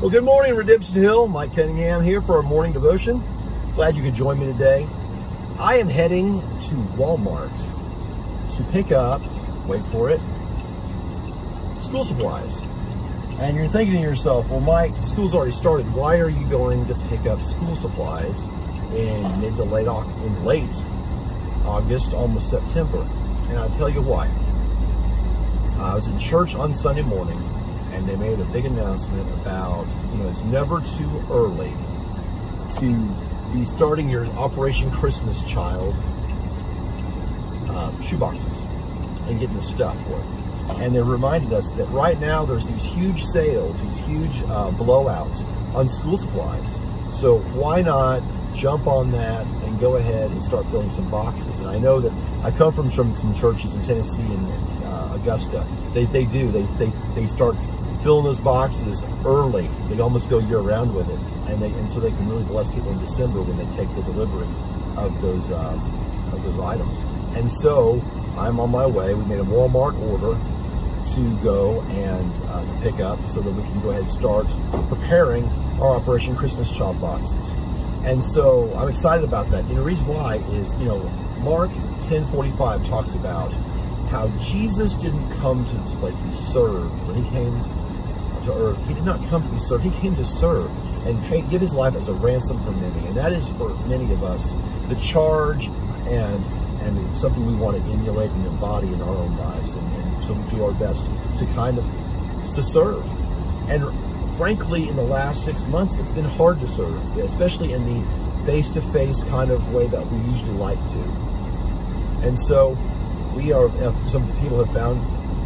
Well, good morning, Redemption Hill. Mike Cunningham here for our morning devotion. Glad you could join me today. I am heading to Walmart to pick up, wait for it, school supplies. And you're thinking to yourself, well, Mike, school's already started. Why are you going to pick up school supplies in mid to late August, almost September? And I'll tell you why. I was in church on Sunday morning, and they made a big announcement about, it's never too early to be starting your Operation Christmas Child shoeboxes and getting the stuff for it. And they reminded us that right now there's these huge sales, these huge blowouts on school supplies. So why not jump on that and go ahead and start filling some boxes? And I know that I come from some churches in Tennessee and Augusta. They start filling those boxes early. They almost go year round with it, and so they can really bless people in December when they take the delivery of those items. And so I'm on my way. We made a Walmart order to go and to pick up so that we can go ahead and start preparing our Operation Christmas Child boxes. And so I'm excited about that. And the reason why is, Mark 10:45 talks about how Jesus didn't come to this place to be served. When he came to earth, he did not come to be served. He came to serve and give his life as a ransom for many. And that is, for many of us, the charge and it's something we want to emulate and embody in our own lives. And so we do our best to serve. And frankly, in the last 6 months, it's been hard to serve, especially in the face-to-face kind of way that we usually like to. And so some people have found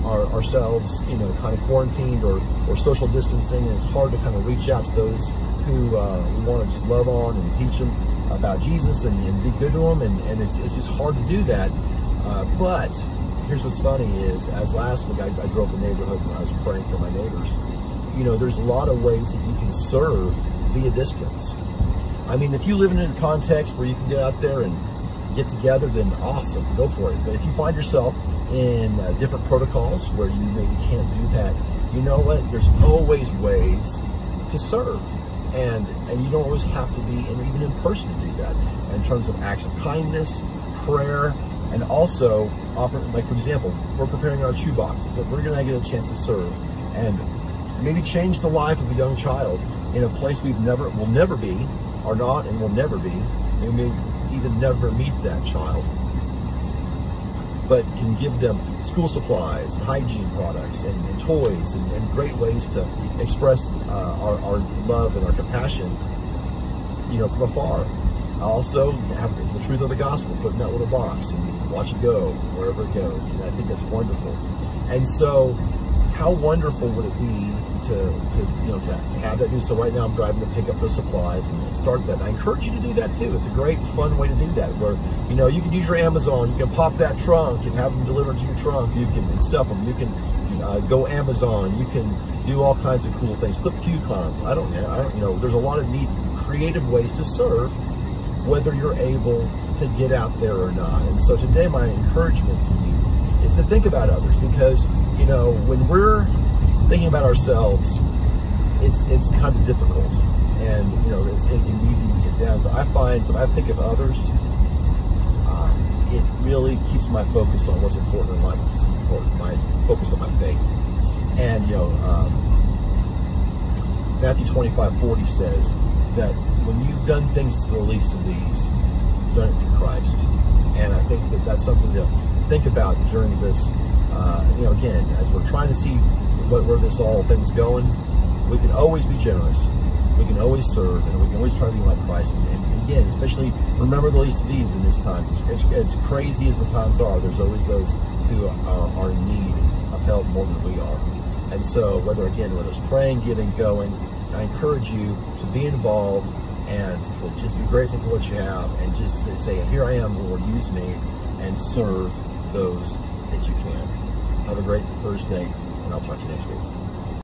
ourselves, kind of quarantined or social distancing, and it's hard to kind of reach out to those who we want to just love on and teach them about Jesus and be good to them, and it's just hard to do that. But here's what's funny is, as last week I drove the neighborhood when I was praying for my neighbors, there's a lot of ways that you can serve via distance. I mean, if you live in a context where you can get out there and get together, then awesome, go for it. But if you find yourself in different protocols where you maybe can't do that, you know what? There's always ways to serve. And you don't always have to be even in person to do that, in terms of acts of kindness, prayer, and also, like for example, we're preparing our shoe boxes that we're gonna get a chance to serve and maybe change the life of a young child in a place will never be, or not, and will never be. We may even never meet that child, but can give them school supplies, and hygiene products, and toys, and great ways to express our love and our compassion, from afar. Also, have the truth of the gospel put in that little box and watch it go wherever it goes. And I think that's wonderful. And so, how wonderful would it be to have that do? So right now I'm driving to pick up those supplies and start that. I encourage you to do that too. It's a great, fun way to do that, where you can use your Amazon. You can pop that trunk and have them delivered to your trunk. You can stuff them. You can go Amazon. You can do all kinds of cool things. Clip coupons. I don't know. There's a lot of neat, creative ways to serve, whether you're able to get out there or not. And so today, my encouragement to you is to think about others, because when we're thinking about ourselves, it's kind of difficult, and it can be easy to get down. But I find when I think of others, it really keeps my focus on what's important in life. It keeps my focus on my faith. And Matthew 25:40 says that when you've done things to the least of these, you've done it for Christ. And I think that that's something to think about during this. Again, as we're trying to see where this all thing's going, we can always be generous. We can always serve, and we can always try to be like Christ. And again, especially remember the least of these in this time. As crazy as the times are, there's always those who are in need of help more than we are. And so whether it's praying, giving, going, I encourage you to be involved and to just be grateful for what you have, and just say, here I am, Lord, use me, and serve those that you can. Have a great Thursday, and I'll talk to you next week.